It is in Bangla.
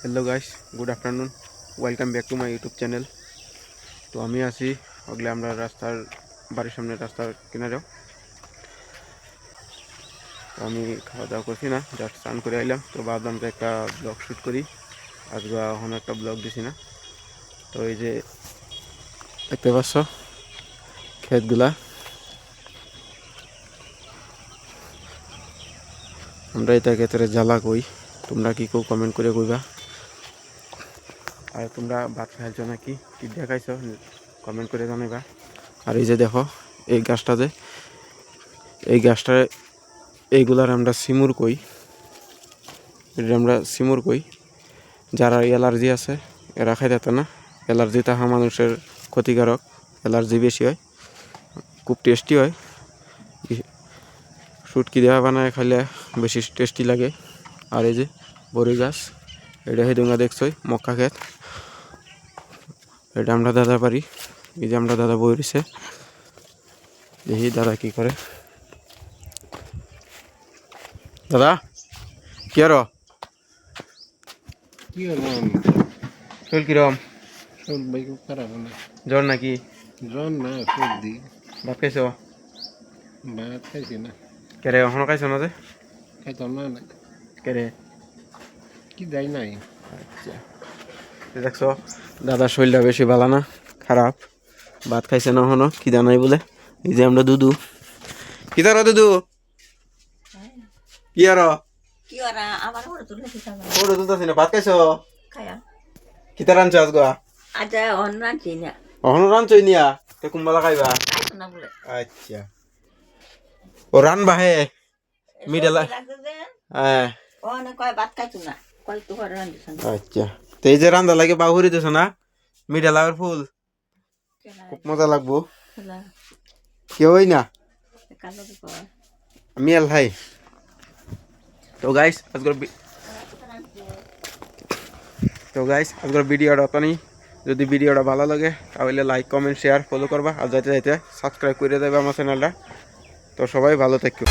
Hello guys good afternoon welcome back to my YouTube channel. तो আমি আছি ওগলে আমরা রাস্তার বাড়ির সামনে রাস্তার কিনারেও। তো আমি খাওয়া দাওয়া করছি না, জাস্ট স্নান করে আইলাম। তো ভাবলাম যে একটা ব্লগ শ্যুট করি, আজকে এখন একটা ব্লগ দিছি না। তো এই যে দেখতে পাচ্ছ ক্ষেতগুলা, আমরা এটা ক্ষেতের জ্বালা কই, তোমরা কি কেউ কমেন্ট করে কইবা। আর তোমরা ভাত খাইছো নাকি, কি দেখাইছো কমেন্ট করে জানাইবা। আর এই যে দেখো এই গাছটা, যে এই গাছটা এইগুলার আমরা সিমুর কই, এটা আমরা সিমুর কই। যারা অ্যালার্জি আছে এরা খাইতে না, অ্যালার্জি থাকা মানুষের ক্ষতিকারক, অ্যালার্জি বেশি হয়, খুব টেস্টি হয়। শুটকি দেওয়া বানায় খাইলে বেশি টেস্টি লাগে। আর এই যে বড়ি গাছ, এটা হেদুঙ্গা দেখছই মক্কা ক্ষেত, এটা আমরা দাদা পারি। এই যে আমরা দাদা বই রয়েছে, দেখি দাদা কি করে। দাদা কি আর কি হলো? শরীর কিরম? ভাই খুব খারাপ না, জ্বর নাকি? জ্বর না, সর্দি। ভাত খাইছো? ভাত খাইছি না, কেরে এখনো খাইছো না? যে খাইতাম না না, কেরে কি যাই নাই। আচ্ছা, দেখছো দাদার শরীরটা বেশি ভালো না, খারাপ। ভাত খাইছে না এখনো, কি জানাই বলে। এই যে আমরা দুদু, কি তার দুদু কি আর কি ওরা আমার ওরা তুলে দিতে হবে ওরে দুধ আছে না, ভাত খাইছো? খায়া কি তার আনছো আজগা? আচ্ছা অন্য চিনি না এখনো রানছই নিয়া, তো কুম্বালা খাইবা? খাইছো না বলে আচ্ছা, ও রানবা হে মিডালা? হ্যাঁ ও না কয় ভাত খাইছো না, কয় তো ঘরে রান্ধিস না আচ্ছা। তো এই যে রান্দা লাগে বাহুরি দিছো না, মিডালার ফুল, খুব মজা লাগবো। কেউ না কালো কয় আমি আল ভাই। তো গাইস আজকের ভিডিওটা অতনি। যদি ভিডিওটা ভালো লাগে তাহলে লাইক কমেন্ট শেয়ার ফলো করবা, আর যাইতে যাইতে সাবস্ক্রাইব করে দেবে আমার চ্যানেলটা। তো সবাই ভালো থাকো।